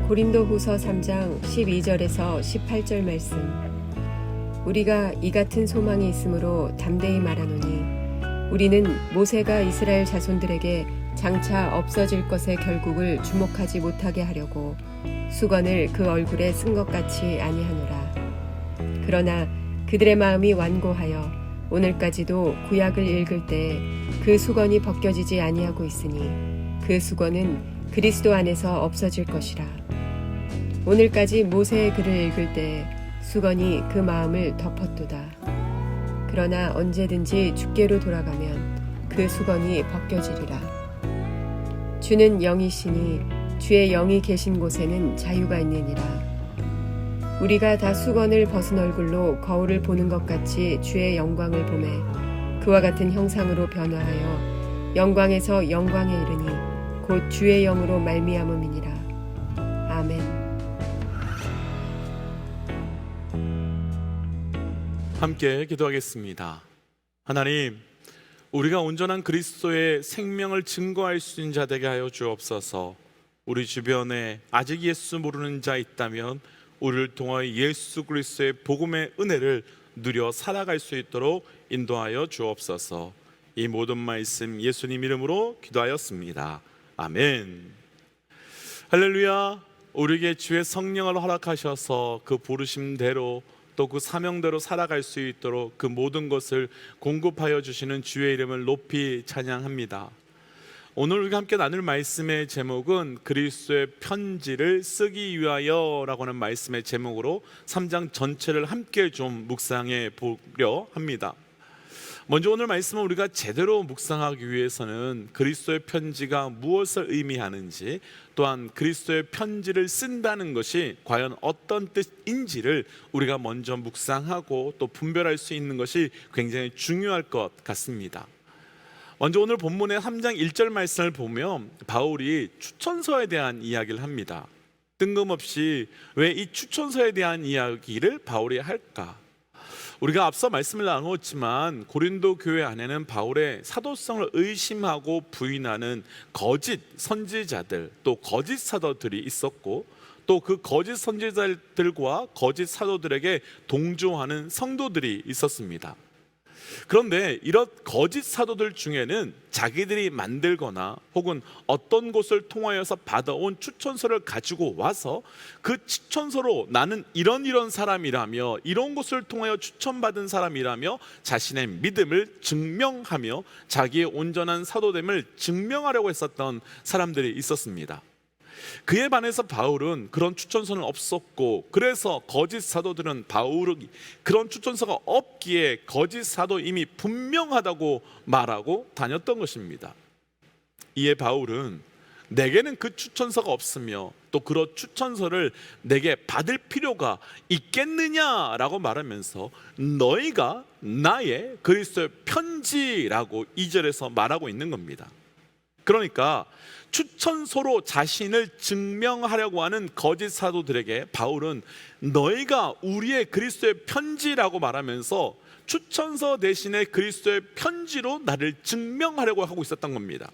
고린도후서 3장 12절에서 18절 말씀. 우리가 이 같은 소망이 있으므로 담대히 말하노니 우리는 모세가 이스라엘 자손들에게 장차 없어질 것의 결국을 주목하지 못하게 하려고 수건을 그 얼굴에 쓴 것 같이 아니하노라. 그러나 그들의 마음이 완고하여 오늘까지도 구약을 읽을 때 그 수건이 벗겨지지 아니하고 있으니 그 수건은 그리스도 안에서 없어질 것이라. 오늘까지 모세의 글을 읽을 때 수건이 그 마음을 덮었도다. 그러나 언제든지 주께로 돌아가면 그 수건이 벗겨지리라. 주는 영이시니 주의 영이 계신 곳에는 자유가 있느니라. 우리가 다 수건을 벗은 얼굴로 거울을 보는 것 같이 주의 영광을 보매 그와 같은 형상으로 변화하여 영광에서 영광에 이르니 곧 주의 영으로 말미암음이니라. 아멘. 함께 기도하겠습니다. 하나님, 우리가 온전한 그리스도의 생명을 증거할 수 있는 자 되게 하여 주옵소서. 우리 주변에 아직 예수 모르는 자 있다면 우리를 통하여 예수 그리스도의 복음의 은혜를 누려 살아갈 수 있도록 인도하여 주옵소서. 이 모든 말씀 예수님 이름으로 기도하였습니다. 아멘. 할렐루야. 우리에게 주의 성령을 허락하셔서 그 부르심대로 또 그 사명대로 살아갈 수 있도록 그 모든 것을 공급하여 주시는 주의 이름을 높이 찬양합니다. 오늘 우리가 함께 나눌 말씀의 제목은 그리스도의 편지를 쓰기 위하여 라고 하는 말씀의 제목으로 3장 전체를 함께 좀 묵상해 보려 합니다. 먼저 오늘 말씀은 우리가 제대로 묵상하기 위해서는 그리스도의 편지가 무엇을 의미하는지, 또한 그리스도의 편지를 쓴다는 것이 과연 어떤 뜻인지를 우리가 먼저 묵상하고 또 분별할 수 있는 것이 굉장히 중요할 것 같습니다. 먼저 오늘 본문의 3장 1절 말씀을 보면 바울이 추천서에 대한 이야기를 합니다. 뜬금없이 왜 이 추천서에 대한 이야기를 바울이 할까? 우리가 앞서 말씀을 나누었지만 고린도 교회 안에는 바울의 사도성을 의심하고 부인하는 거짓 선지자들, 또 거짓 사도들이 있었고, 또 그 거짓 선지자들과 거짓 사도들에게 동조하는 성도들이 있었습니다. 그런데 이런 거짓 사도들 중에는 자기들이 만들거나 혹은 어떤 곳을 통하여서 받아온 추천서를 가지고 와서 그 추천서로 나는 이런 사람이라며, 이런 곳을 통하여 추천받은 사람이라며 자신의 믿음을 증명하며 자기의 온전한 사도됨을 증명하려고 했었던 사람들이 있었습니다. 그에 반해서 바울은 그런 추천서는 없었고, 그래서 거짓 사도들은 바울이 그런 추천서가 없기에 거짓 사도임이 분명하다고 말하고 다녔던 것입니다. 이에 바울은 내게는 그 추천서가 없으며 또 그런 추천서를 내게 받을 필요가 있겠느냐라고 말하면서 너희가 나의 그리스도의 편지라고 2절에서 말하고 있는 겁니다. 그러니까 추천서로 자신을 증명하려고 하는 거짓 사도들에게 바울은 너희가 우리의 그리스도의 편지라고 말하면서 추천서 대신에 그리스도의 편지로 나를 증명하려고 하고 있었던 겁니다.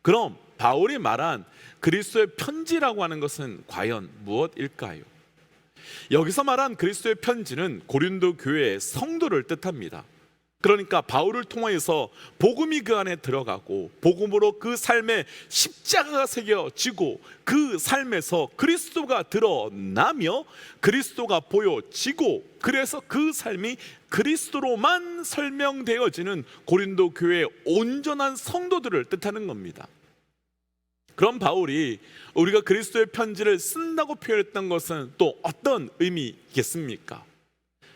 그럼 바울이 말한 그리스도의 편지라고 하는 것은 과연 무엇일까요? 여기서 말한 그리스도의 편지는 고린도 교회의 성도를 뜻합니다. 그러니까 바울을 통해서 복음이 그 안에 들어가고 복음으로 그 삶에 십자가가 새겨지고 그 삶에서 그리스도가 드러나며 그리스도가 보여지고, 그래서 그 삶이 그리스도로만 설명되어지는 고린도 교회의 온전한 성도들을 뜻하는 겁니다. 그럼 바울이 우리가 그리스도의 편지를 쓴다고 표현했던 것은 또 어떤 의미겠습니까?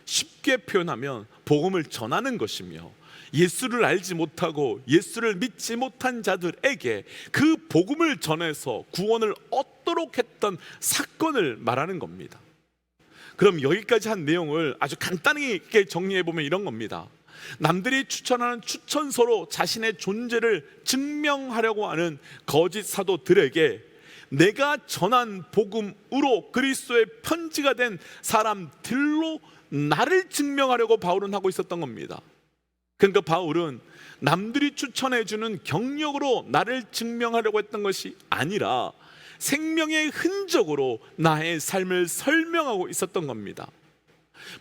쉽게 표현하면 복음을 전하는 것이며, 예수를 알지 못하고 예수를 믿지 못한 자들에게 그 복음을 전해서 구원을 얻도록 했던 사건을 말하는 겁니다. 그럼 여기까지 한 내용을 아주 간단하게 정리해 보면 이런 겁니다. 남들이 추천하는 추천서로 자신의 존재를 증명하려고 하는 거짓 사도들에게 내가 전한 복음으로 그리스도의 편지가 된 사람들로 나를 증명하려고 바울은 하고 있었던 겁니다. 그러니까 바울은 남들이 추천해주는 경력으로 나를 증명하려고 했던 것이 아니라 생명의 흔적으로 나의 삶을 설명하고 있었던 겁니다.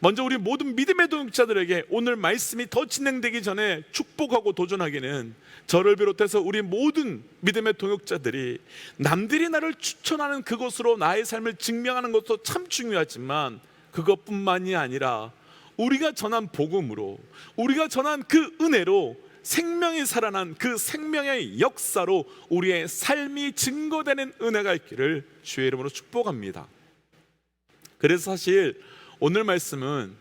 먼저 우리 모든 믿음의 동역자들에게 오늘 말씀이 더 진행되기 전에 축복하고 도전하기는, 저를 비롯해서 우리 모든 믿음의 동역자들이 남들이 나를 추천하는 그것으로 나의 삶을 증명하는 것도 참 중요하지만, 그것뿐만이 아니라 우리가 전한 복음으로, 우리가 전한 그 은혜로 생명이 살아난 그 생명의 역사로 우리의 삶이 증거되는 은혜가 있기를 주의 이름으로 축복합니다. 그래서 사실 오늘 말씀은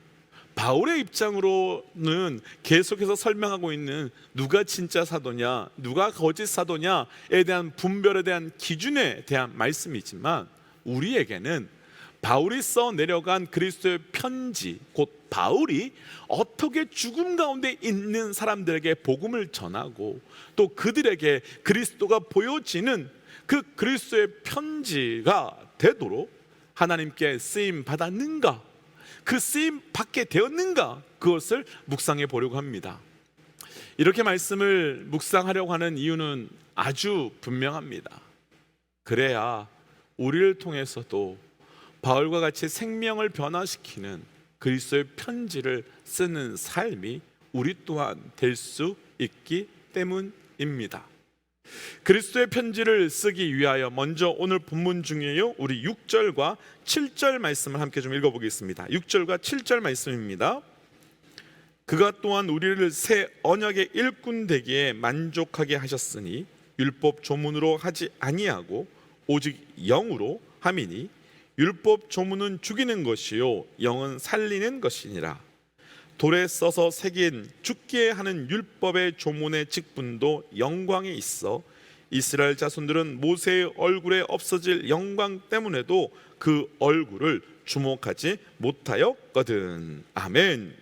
바울의 입장으로는 계속해서 설명하고 있는 누가 진짜 사도냐, 누가 거짓 사도냐에 대한 분별에 대한 기준에 대한 말씀이지만, 우리에게는 바울이 써 내려간 그리스도의 편지, 곧 바울이 어떻게 죽음 가운데 있는 사람들에게 복음을 전하고 또 그들에게 그리스도가 보여지는 그 그리스도의 편지가 되도록 하나님께 쓰임 받았는가, 그 쓰임 받게 되었는가, 그것을 묵상해 보려고 합니다. 이렇게 말씀을 묵상하려고 하는 이유는 아주 분명합니다. 그래야 우리를 통해서도 바울과 같이 생명을 변화시키는 그리스도의 편지를 쓰는 삶이 우리 또한 될 수 있기 때문입니다. 그리스도의 편지를 쓰기 위하여 먼저 오늘 본문 중에요, 우리 6절과 7절 말씀을 함께 좀 읽어보겠습니다. 6절과 7절 말씀입니다. 그가 또한 우리를 새 언약의 일꾼 되기에 만족하게 하셨으니 율법 조문으로 하지 아니하고 오직 영으로 함이니 율법 조문은 죽이는 것이요 영은 살리는 것이니라. 돌에 써서 새긴 죽게 하는 율법의 조문의 직분도 영광에 있어 이스라엘 자손들은 모세의 얼굴에 없어질 영광 때문에도 그 얼굴을 주목하지 못하였거든. 아멘.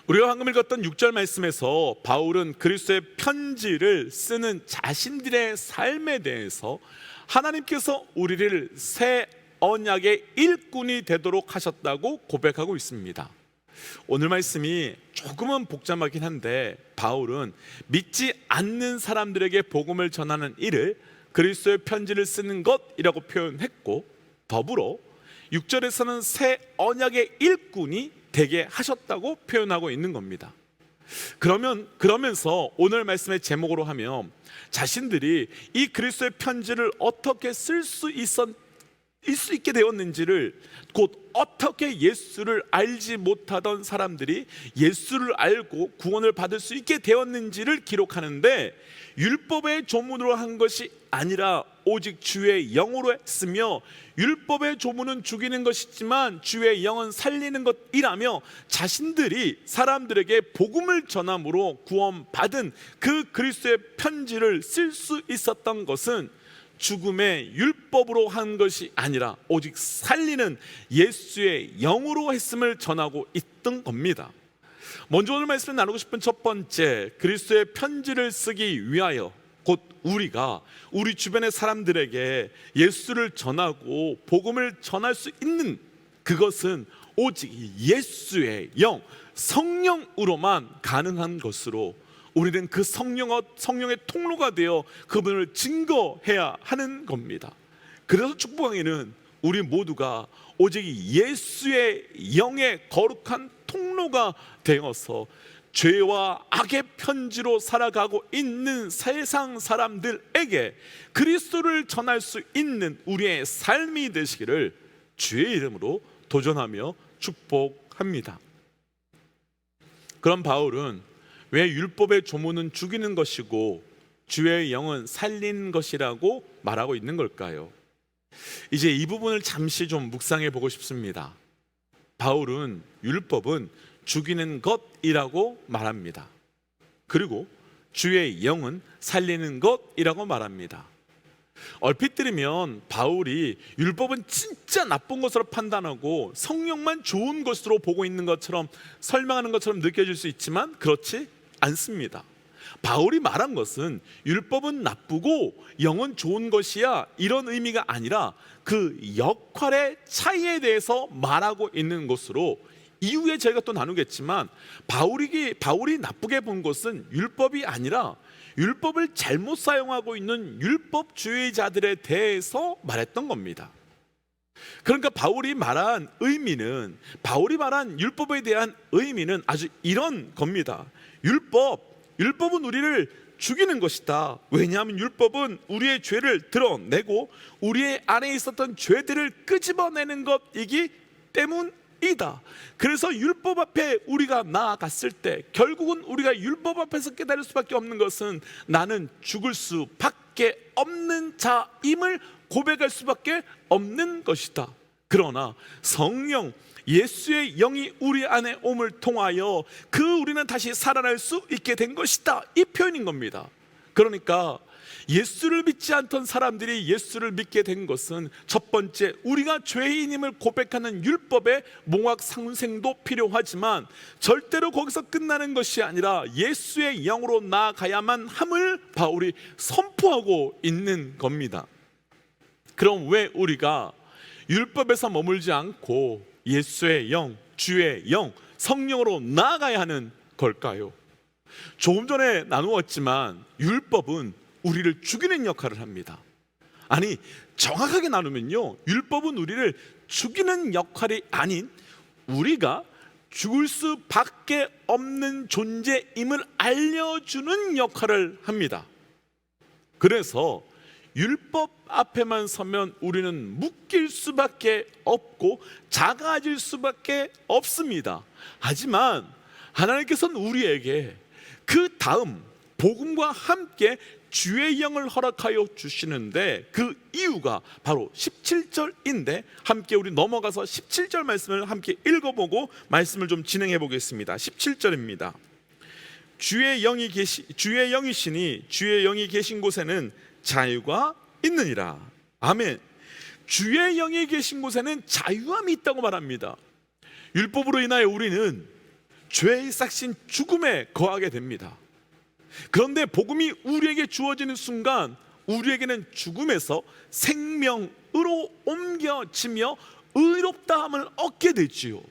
우리가 방금 읽었던 6절 말씀에서 바울은 그리스도의 편지를 쓰는 자신들의 삶에 대해서 하나님께서 우리를 새 언약의 일꾼이 되도록 하셨다고 고백하고 있습니다. 오늘 말씀이 조금은 복잡하긴 한데, 바울은 믿지 않는 사람들에게 복음을 전하는 일을 그리스도의 편지를 쓰는 것이라고 표현했고, 더불어 6절에서는 새 언약의 일꾼이 되게 하셨다고 표현하고 있는 겁니다. 그러면서 오늘 말씀의 제목으로 하면, 자신들이 이 그리스도의 편지를 어떻게 쓸 수 있게 되었는지를, 곧 어떻게 예수를 알지 못하던 사람들이 예수를 알고 구원을 받을 수 있게 되었는지를 기록하는데, 율법의 조문으로 한 것이 아니라 오직 주의 영으로 했으며, 율법의 조문은 죽이는 것이지만 주의 영은 살리는 것이라며, 자신들이 사람들에게 복음을 전함으로 구원받은 그 그리스도의 편지를 쓸 수 있었던 것은 죽음의 율법으로 한 것이 아니라 오직 살리는 예수의 영으로 했음을 전하고 있던 겁니다. 먼저 오늘 말씀을 나누고 싶은 첫 번째, 그리스도의 편지를 쓰기 위하여, 곧 우리가 우리 주변의 사람들에게 예수를 전하고 복음을 전할 수 있는 그것은 오직 예수의 영, 성령으로만 가능한 것으로, 우리는 그 성령의 통로가 되어 그분을 증거해야 하는 겁니다. 그래서 축복왕에는 우리 모두가 오직 예수의 영의 거룩한 통로가 되어서 죄와 악의 편지로 살아가고 있는 세상 사람들에게 그리스도를 전할 수 있는 우리의 삶이 되시기를 주의 이름으로 도전하며 축복합니다. 그럼 바울은 왜 율법의 조문은 죽이는 것이고 주의 영은 살리는 것이라고 말하고 있는 걸까요? 이제 이 부분을 잠시 좀 묵상해 보고 싶습니다. 바울은 율법은 죽이는 것이라고 말합니다. 그리고 주의 영은 살리는 것이라고 말합니다. 얼핏 들으면 바울이 율법은 진짜 나쁜 것으로 판단하고 성령만 좋은 것으로 보고 있는 것처럼 설명하는 것처럼 느껴질 수 있지만 그렇지 않습니다. 바울이 말한 것은 율법은 나쁘고 영은 좋은 것이야, 이런 의미가 아니라 그 역할의 차이에 대해서 말하고 있는 것으로, 이후에 저희가 또 나누겠지만 바울이 나쁘게 본 것은 율법이 아니라 율법을 잘못 사용하고 있는 율법주의자들에 대해서 말했던 겁니다. 그러니까 바울이 말한 율법에 대한 의미는 아주 이런 겁니다. 율법은 우리를 죽이는 것이다. 왜냐하면 율법은 우리의 죄를 드러내고 우리의 안에 있었던 죄들을 끄집어내는 것이기 때문이다. 그래서 율법 앞에 우리가 나아갔을 때 결국은 우리가 율법 앞에서 깨달을 수밖에 없는 것은 나는 죽을 수밖에 없는 자임을 고백할 수밖에 없는 것이다. 그러나 성령 예수의 영이 우리 안에 옴을 통하여 우리는 다시 살아날 수 있게 된 것이다, 이 표현인 겁니다. 그러니까 예수를 믿지 않던 사람들이 예수를 믿게 된 것은 첫 번째, 우리가 죄인임을 고백하는 율법의 몽학상생도 필요하지만 절대로 거기서 끝나는 것이 아니라 예수의 영으로 나아가야만 함을 바울이 선포하고 있는 겁니다. 그럼 왜 우리가 율법에서 머물지 않고 예수의 영, 주의 영, 성령으로 나아가야 하는 걸까요? 조금 전에 나누었지만 율법은 우리를 죽이는 역할을 합니다. 아니, 정확하게 나누면요, 율법은 우리를 죽이는 역할이 아닌 우리가 죽을 수밖에 없는 존재임을 알려주는 역할을 합니다. 그래서 율법 앞에만 서면 우리는 묶일 수밖에 없고 작아질 수밖에 없습니다. 하지만 하나님께서는 우리에게 그 다음 복음과 함께 주의 영을 허락하여 주시는데 그 이유가 바로 17절인데 함께 우리 넘어가서 17절 말씀을 함께 읽어보고 말씀을 좀 진행해 보겠습니다. 17절입니다. 주의 영이시니 주의 영이 계신 곳에는 자유가 있느니라. 아멘. 주의 영이 계신 곳에는 자유함이 있다고 말합니다. 율법으로 인하여 우리는 죄의 싹신 죽음에 거하게 됩니다. 그런데 복음이 우리에게 주어지는 순간 우리에게는 죽음에서 생명으로 옮겨지며 의롭다함을 얻게 되지요.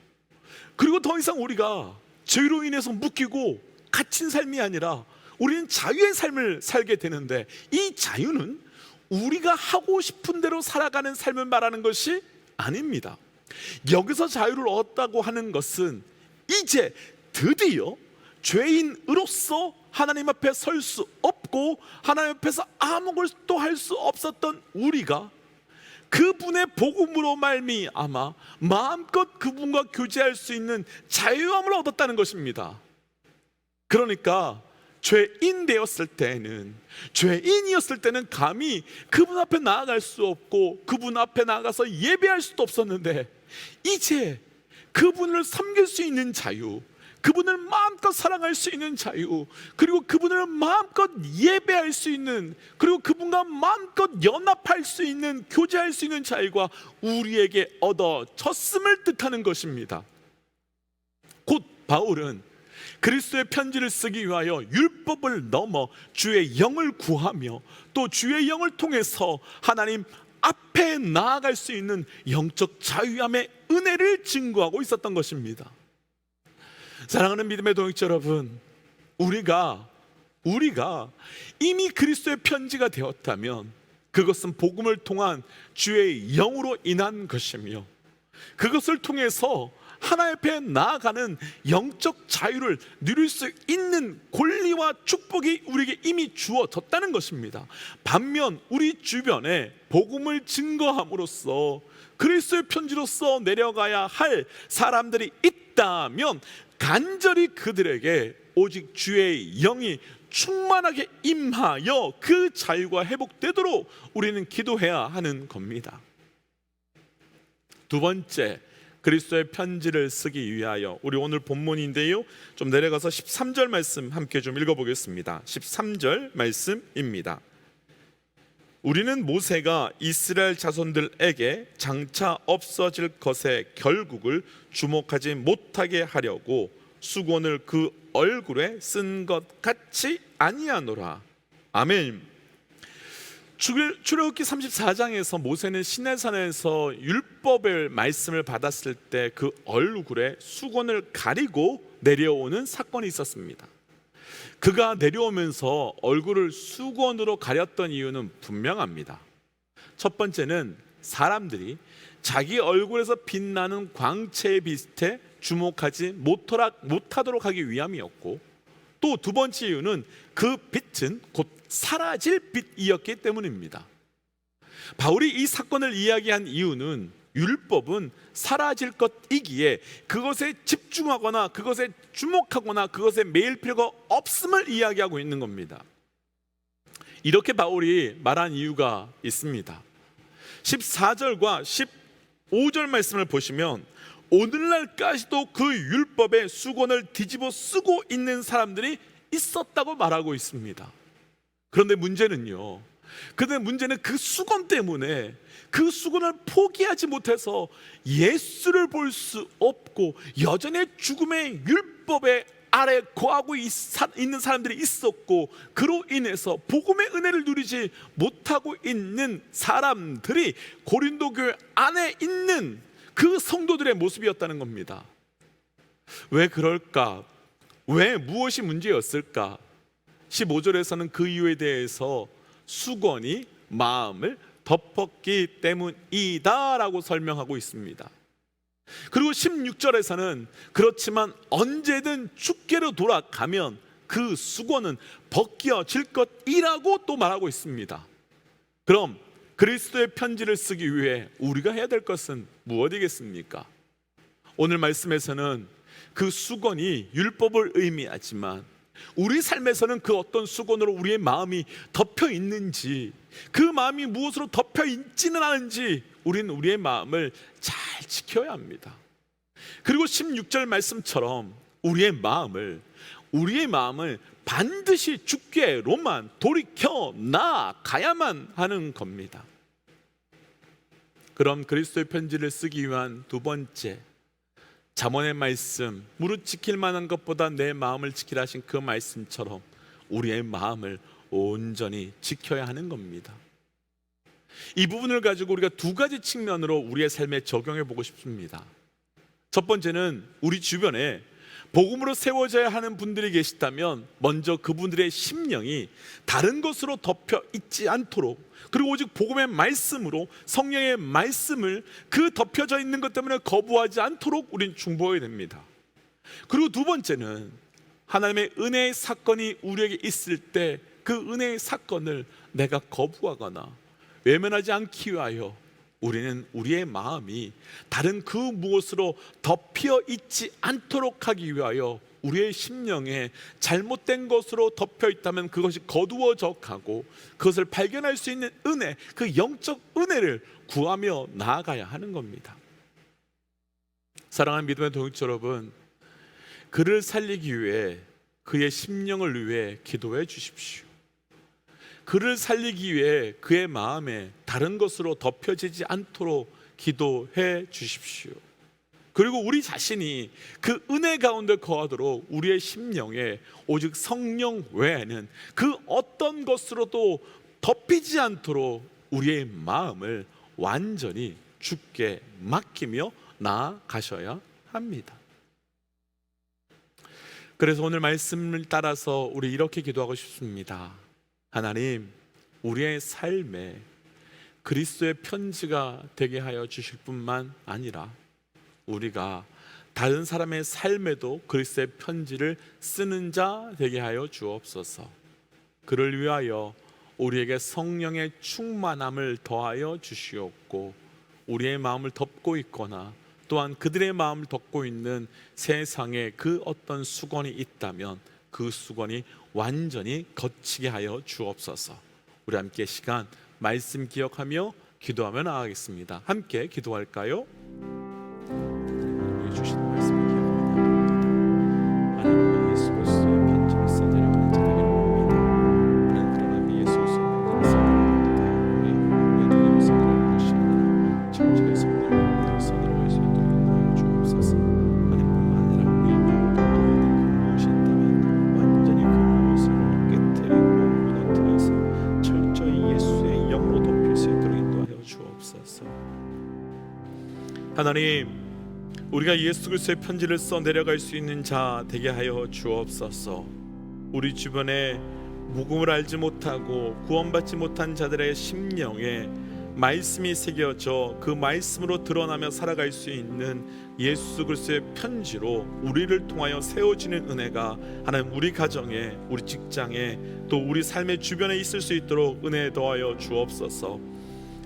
그리고 더 이상 우리가 죄로 인해서 묶이고 갇힌 삶이 아니라 우리는 자유의 삶을 살게 되는데, 이 자유는 우리가 하고 싶은 대로 살아가는 삶을 말하는 것이 아닙니다. 여기서 자유를 얻었다고 하는 것은 이제 드디어 죄인으로서 하나님 앞에 설 수 없고 하나님 앞에서 아무것도 할 수 없었던 우리가 그분의 복음으로 말미암아 마음껏 그분과 교제할 수 있는 자유함을 얻었다는 것입니다. 그러니까 죄인이었을 때는 감히 그분 앞에 나아갈 수 없고 그분 앞에 나아가서 예배할 수도 없었는데, 이제 그분을 섬길 수 있는 자유, 그분을 마음껏 사랑할 수 있는 자유, 그리고 그분을 마음껏 예배할 수 있는, 그리고 그분과 마음껏 연합할 수 있는, 교제할 수 있는 자유가 우리에게 얻어졌음을 뜻하는 것입니다. 곧 바울은 그리스도의 편지를 쓰기 위하여 율법을 넘어 주의 영을 구하며 또 주의 영을 통해서 하나님 앞에 나아갈 수 있는 영적 자유함의 은혜를 증거하고 있었던 것입니다. 사랑하는 믿음의 동역자 여러분, 우리가 이미 그리스도의 편지가 되었다면 그것은 복음을 통한 주의 영으로 인한 것이며, 그것을 통해서 하나님 앞에 나아가는 영적 자유를 누릴 수 있는 권리와 축복이 우리에게 이미 주어졌다는 것입니다. 반면 우리 주변에 복음을 증거함으로써 그리스도의 편지로서 내려가야 할 사람들이 있다면 간절히 그들에게 오직 주의 영이 충만하게 임하여 그 자유가 회복되도록 우리는 기도해야 하는 겁니다. 두 번째, 그리스도의 편지를 쓰기 위하여, 우리 오늘 본문인데요, 좀 내려가서 13절 말씀 함께 좀 읽어보겠습니다. 13절 말씀입니다. 우리는 모세가 이스라엘 자손들에게 장차 없어질 것의 결국을 주목하지 못하게 하려고 수건을 그 얼굴에 쓴 것 같이 아니하노라. 아멘. 출애굽기 34장에서 모세는 시내산에서 율법의 말씀을 받았을 때 그 얼굴에 수건을 가리고 내려오는 사건이 있었습니다. 그가 내려오면서 얼굴을 수건으로 가렸던 이유는 분명합니다. 첫 번째는 사람들이 자기 얼굴에서 빛나는 광채에 비슷해 주목하지 못하도록 하기 위함이었고, 또 두 번째 이유는 그 빛은 곧 사라질 빛이었기 때문입니다. 바울이 이 사건을 이야기한 이유는 율법은 사라질 것이기에 그것에 집중하거나 그것에 주목하거나 그것에 매일 필요가 없음을 이야기하고 있는 겁니다. 이렇게 바울이 말한 이유가 있습니다. 14절과 15절 말씀을 보시면 오늘날까지도 그 율법의 수건을 뒤집어 쓰고 있는 사람들이 있었다고 말하고 있습니다. 그런데 문제는 그 수건 때문에 그 수건을 포기하지 못해서 예수를 볼 수 없고 여전히 죽음의 율법의 아래 거하고 있는 사람들이 있었고, 그로 인해서 복음의 은혜를 누리지 못하고 있는 사람들이 고린도 교회 안에 있는 그 성도들의 모습이었다는 겁니다. 왜 그럴까? 왜 무엇이 문제였을까? 15절에서는 그 이유에 대해서 수건이 마음을 덮었기 때문이다 라고 설명하고 있습니다. 그리고 16절에서는 그렇지만 언제든 주께로 돌아가면 그 수건은 벗겨질 것이라고 또 말하고 있습니다. 그럼 그리스도의 편지를 쓰기 위해 우리가 해야 될 것은 무엇이겠습니까? 오늘 말씀에서는 그 수건이 율법을 의미하지만 우리 삶에서는 그 어떤 수건으로 우리의 마음이 덮여 있는지, 그 마음이 무엇으로 덮여 있지는 않은지 우리는 우리의 마음을 잘 지켜야 합니다. 그리고 16절 말씀처럼 우리의 마음을 반드시 주께로만 돌이켜 나아가야만 하는 겁니다. 그럼 그리스도의 편지를 쓰기 위한 두 번째, 잠언의 말씀, 무릇 지킬 만한 것보다 내 마음을 지키라 하신 그 말씀처럼 우리의 마음을 온전히 지켜야 하는 겁니다. 이 부분을 가지고 우리가 두 가지 측면으로 우리의 삶에 적용해 보고 싶습니다. 첫 번째는 우리 주변에 복음으로 세워져야 하는 분들이 계시다면 먼저 그분들의 심령이 다른 것으로 덮여 있지 않도록, 그리고 오직 복음의 말씀으로, 성령의 말씀을 그 덮여져 있는 것 때문에 거부하지 않도록 우린 중보해야 됩니다. 그리고 두 번째는 하나님의 은혜의 사건이 우리에게 있을 때 그 은혜의 사건을 내가 거부하거나 외면하지 않기 위하여 우리는 우리의 마음이 다른 그 무엇으로 덮여 있지 않도록 하기 위하여 우리의 심령에 잘못된 것으로 덮여 있다면 그것이 거두어져 가고 그것을 발견할 수 있는 은혜, 그 영적 은혜를 구하며 나아가야 하는 겁니다. 사랑하는 믿음의 동역자 여러분, 그를 살리기 위해 그의 심령을 위해 기도해 주십시오. 그를 살리기 위해 그의 마음에 다른 것으로 덮여지지 않도록 기도해 주십시오. 그리고 우리 자신이 그 은혜 가운데 거하도록 우리의 심령에 오직 성령 외에는 그 어떤 것으로도 덮이지 않도록 우리의 마음을 완전히 주께 맡기며 나아가셔야 합니다. 그래서 오늘 말씀을 따라서 우리 이렇게 기도하고 싶습니다. 하나님, 우리의 삶에 그리스도의 편지가 되게 하여 주실 뿐만 아니라 우리가 다른 사람의 삶에도 그리스도의 편지를 쓰는 자 되게 하여 주옵소서. 그를 위하여 우리에게 성령의 충만함을 더하여 주시옵고, 우리의 마음을 덮고 있거나 또한 그들의 마음을 덮고 있는 세상에 그 어떤 수건이 있다면 그 수건이 완전히 걷히게 하여 주옵소서. 우리 함께 시간 말씀 기억하며 기도하며 나아가겠습니다. 함께 기도할까요? 주신 말씀을 기억합니다. 하나님 예수 그리스도의 편지를 써내려가는 자들을 봅니다. 하나님 그러나 예수 그리스도의 써내려가는 우리 예수님을 써내려갈 것이 아니라 천지의 성령을 써내려갈 수 있도록 인도하여 주옵소서. 하나님뿐만 아니라 우리의 마음 덮여 있는 그 무엇이 있다면 완전히 그 무엇을 깨뜨리고 무너뜨려서 철저히 예수의 영으로 덮일 수 있도록 인도하여 주옵소서. 하나님, 우리가 예수 그리스도의 편지를 써 내려갈 수 있는 자 되게 하여 주옵소서. 우리 주변에 복음을 알지 못하고 구원받지 못한 자들의 심령에 말씀이 새겨져 그 말씀으로 드러나며 살아갈 수 있는 예수 그리스도의 편지로 우리를 통하여 세워지는 은혜가 하나님 우리 가정에, 우리 직장에, 또 우리 삶의 주변에 있을 수 있도록 은혜 더하여 주옵소서.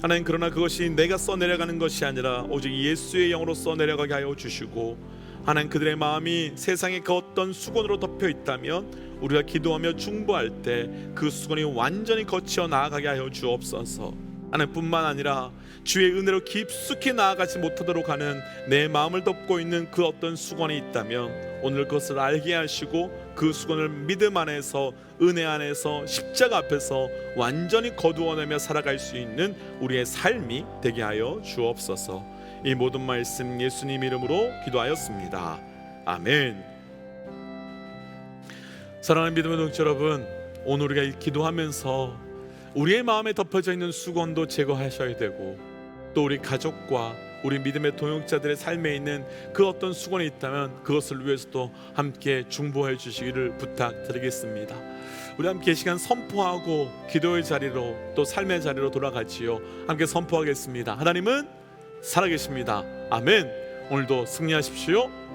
하나님, 그러나 그것이 내가 써내려가는 것이 아니라 오직 예수의 영으로 써내려가게 하여 주시고, 하나님 그들의 마음이 세상의 그 어떤 수건으로 덮여 있다면 우리가 기도하며 중보할 때 그 수건이 완전히 거쳐 나아가게 하여 주옵소서. 하나님뿐만 아니라 주의 은혜로 깊숙이 나아가지 못하도록 하는 내 마음을 덮고 있는 그 어떤 수건이 있다면 오늘 그것을 알게 하시고 그 수건을 믿음 안에서, 은혜 안에서, 십자가 앞에서 완전히 거두어내며 살아갈 수 있는 우리의 삶이 되게 하여 주옵소서. 이 모든 말씀 예수님 이름으로 기도하였습니다. 아멘. 사랑하는 믿음의 동지 여러분, 오늘 우리가 기도하면서 우리의 마음에 덮어져 있는 수건도 제거하셔야 되고, 또 우리 가족과 우리 믿음의 동역자들의 삶에 있는 그 어떤 수건이 있다면 그것을 위해서도 함께 중보해 주시기를 부탁드리겠습니다. 우리 함께 이 시간 선포하고 기도의 자리로, 또 삶의 자리로 돌아가지요. 함께 선포하겠습니다. 하나님은 살아계십니다. 아멘. 오늘도 승리하십시오.